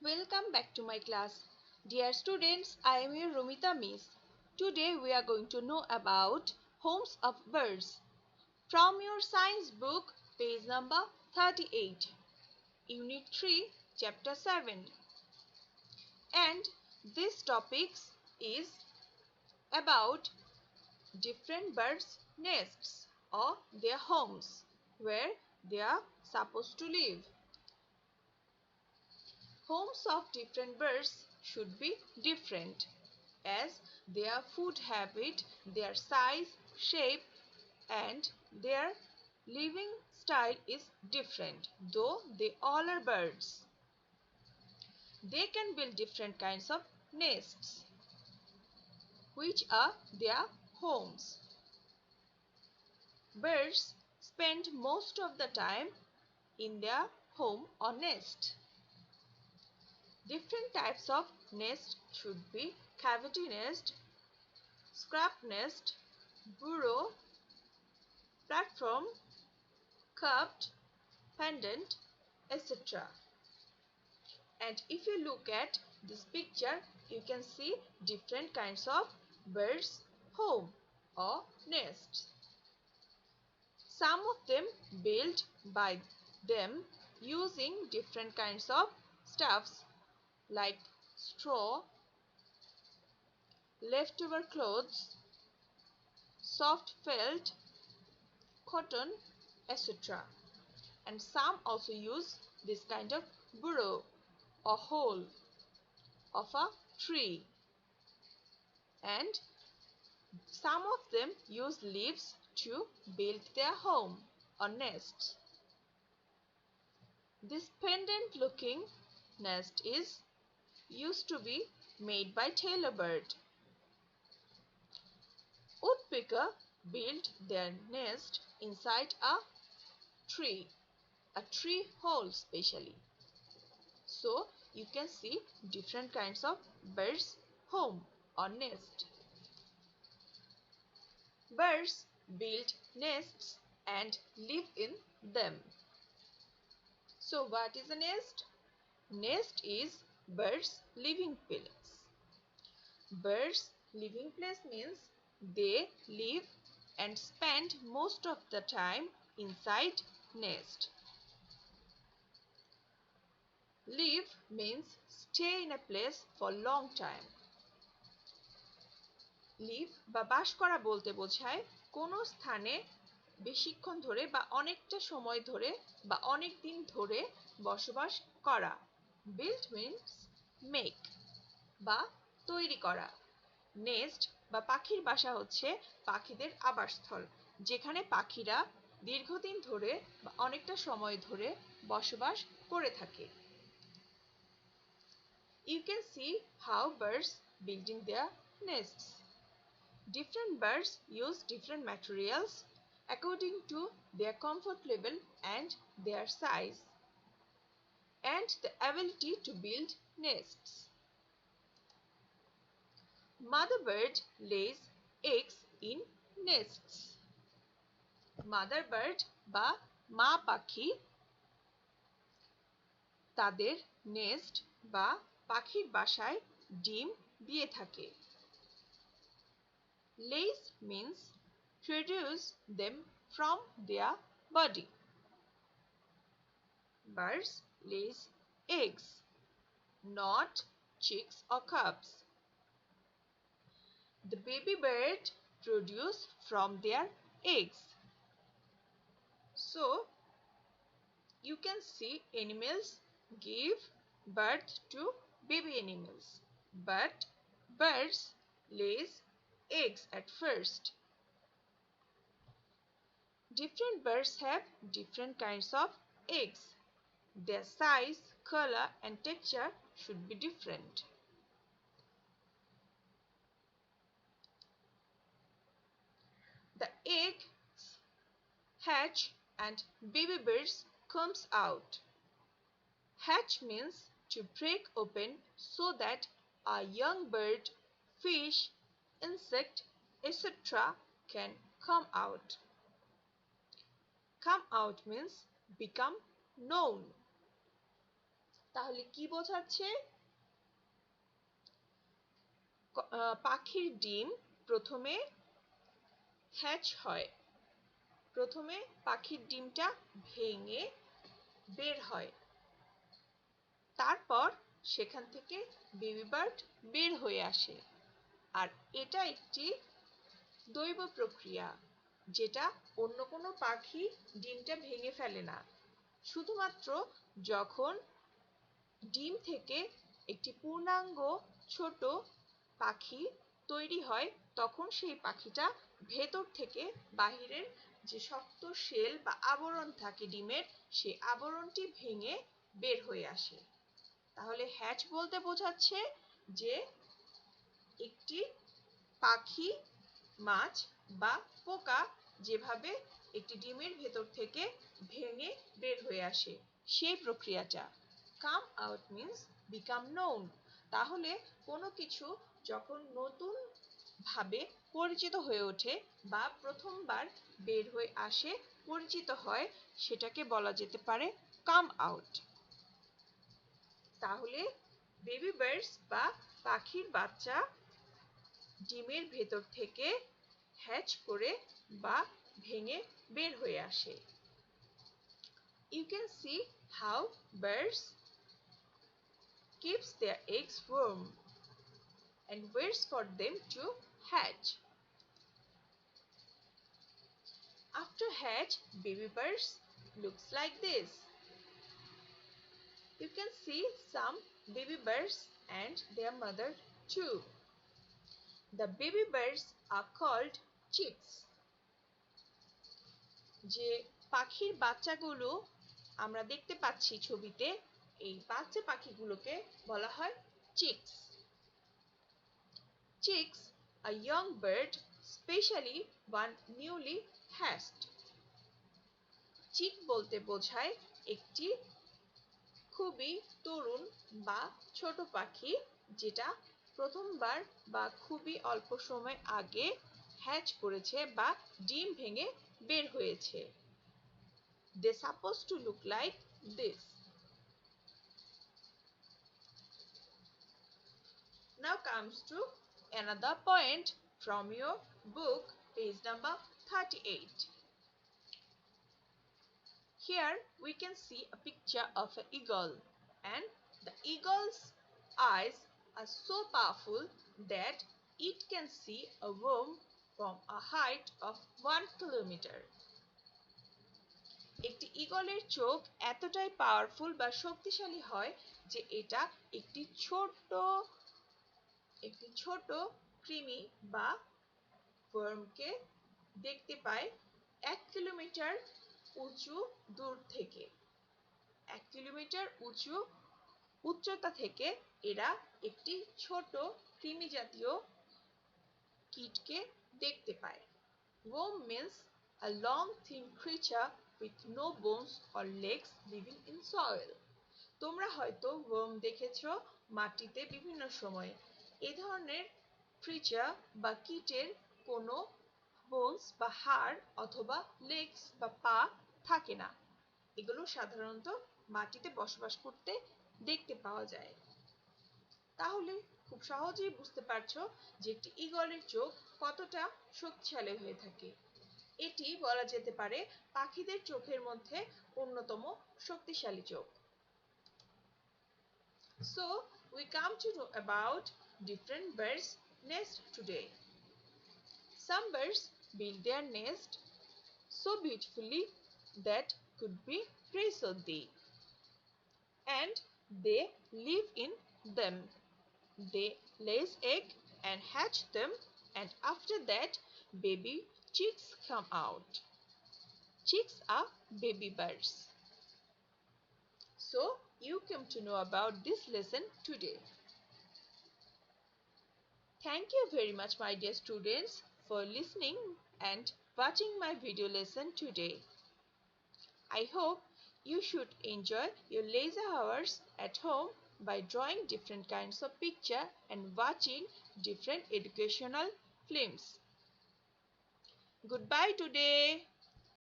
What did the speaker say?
Welcome back to my class. Dear students, I am your Romita Miss. Today we are going to know about homes of birds. From your science book, page number 38, Unit 3, Chapter 7. And this topic is about different birds' nests or their homes where they are supposed to live. Homes of different birds should be different as their food habit, their size, shape and their living style is different, though they all are birds. They can build different kinds of nests, which are their homes. Birds spend most of the time in their home or nest. Different types of nest should be cavity nest, scrap nest, burrow, platform, cupped, pendant, etc. And if you look at this picture, you can see different kinds of birds' home or nests. Some of them built by them using different kinds of stuffs like straw, leftover clothes, soft felt, cotton, etc. And some also use this kind of burrow or hole of a tree, and some of them use leaves to build their home or nest. This pendant looking nest is used to be made by tailor bird. Woodpecker build their nest inside a tree hole specially. So you can see different kinds of birds' home or nest. Birds build nests and live in them. So what is a nest? Nest is birds' living place. Birds' living place means they live and spend most of the time inside nest. Live means stay in a place for long time. Live বা বাস করা বলতে বোঝায় কোনো স্থানে বেশিক্ষণ ধরে বা অনেকটা সময় ধরে বা অনেক দিন ধরে বসবাস করা। বিল্ড মিন্স মেক বা তৈরি করা। নেস্ট বা পাখির বাসা হচ্ছে পাখিদের আবাসস্থল, যেখানে পাখিরা দীর্ঘদিন ধরে বা অনেকটা সময় ধরে বসবাস করে থাকে। You can see how birds building their nests. Different birds use different materials according to their comfort level and their size and the ability to build nests. Mother bird lays eggs in nests. Mother bird বা মা পাখি তাদের nest বা পাখির বাসায় ডিম দিয়ে থাকে। Lays means produce them from their body. Birds lays eggs, not chicks or cubs. The baby bird produce from their eggs. So you can see animals give birth to baby animals, but birds lays eggs at first. Different birds have different kinds of eggs. Their size, color and texture should be different. The eggs hatch and baby birds comes out. Hatch means to break open so that a young bird, fish, insect, etc. can come out. Come out means become known. তাহলে কি বোঝাচ্ছে? পাখির ডিম প্রথমে hatch হয়, প্রথমে পাখির ডিমটা ভেঙে বের হয়, তারপর সেখান থেকে বেবি বার্ড বের হয়ে আসে। আর এটা একটি দৈব প্রক্রিয়া, যেটা অন্য কোনো পাখি ডিমটা ভেঙে ফেলে না। শুধুমাত্র যখন ডিম থেকে একটি পূর্ণাঙ্গ ছোট পাখি তৈরি হয়, তখন সেই পাখিটা ভেতর থেকে বাহিরের যে শক্ত শেল বা আবরণ থাকে ডিমের, সেই আবরণটি ভেঙে বের হয়ে আসে। তাহলে হ্যাচ বলতে বোঝাচ্ছে যে একটি পাখি, মাছ বা পোকা যেভাবে একটি ডিমের ভেতর থেকে ভেঙে বের হয়ে আসে, সেই প্রক্রিয়াটা। Come out means become known. তাহলে কোনো কিছু যখন নতুন ভাবে পরিচিত হয়ে ওঠে বা প্রথমবার বের হয়ে আসে, পরিচিত হয়, সেটাকে বলা যেতে পারে কাম আউট। তাহলে বেবি বার্ডস বা পাখির বাচ্চা ডিমের ভেতর থেকে হ্যাচ করে বা ভেঙে বের হয়ে আসে। You can see how birds keeps their eggs warm and waits for them to hatch. After hatch, baby birds looks like this. You can see some baby birds and their mother too. The baby birds are called chicks. যে পাখির বাচ্চাগুলো আমরা দেখতে পাচ্ছি ছবিতে, এই বাচ্চা পাখিগুলোকে বলা হয় chicks. Chicks, a young bird, especially one newly hatched. চিক বলতে বোঝায় একটি খুবই তরুণ বা ছোট পাখি, যেটা প্রথমবার বা খুবই অল্প সময় আগে হ্যাচ করেছে বা ডিম ভেঙে বের হয়েছে। They supposed to look like this. Now comes to another point from your book, page number 38. Here we can see a picture of an eagle, and the eagle's eyes are so powerful that it can see a worm from a height of 1 kilometer. একটি ঈগলের চোখ এতটাই powerful বা শক্তিশালী হয় যে এটা একটি ছোট কৃমি বা ওয়ার্মকে দেখতে পায় 1 কিলোমিটার উঁচু দূর থেকে। 1 কিলোমিটার উচ্চতা থেকে এরা একটি ছোট কৃমি জাতীয় কীটকে দেখতে পায়। Worm means a long thin creature with no bones or legs living in soil. তোমরা হয়তো ওয়ার্ম দেখেছো মাটিতে বিভিন্ন সময়ে। এই ধরনের ক্রিচার বা কীটের কোনো বোনস বা হাড় অথবা লেগস বা পা থাকে না। এগুলো সাধারণত মাটিতে বসবাস করতে দেখতে পাওয়া যায়। তাহলে খুব সহজেই বুঝতে পারছো যে একটি ঈগলের চোখ কতটা শক্তিশালী হয়ে থাকে। এটি বলা যেতে পারে পাখিদের চোখের মধ্যে অন্যতম শক্তিশালী চোখ। So we come to know about different birds' nests today. Some birds build their nest so beautifully that could be worthy, and they live in them. They lay egg and hatch them, and after that baby chicks come out. Chicks are baby birds. So you came to know about this lesson today. Thank you very much, my dear students, for listening and watching my video lesson today. I hope you should enjoy your leisure hours at home by drawing different kinds of picture and watching different educational films. Goodbye today.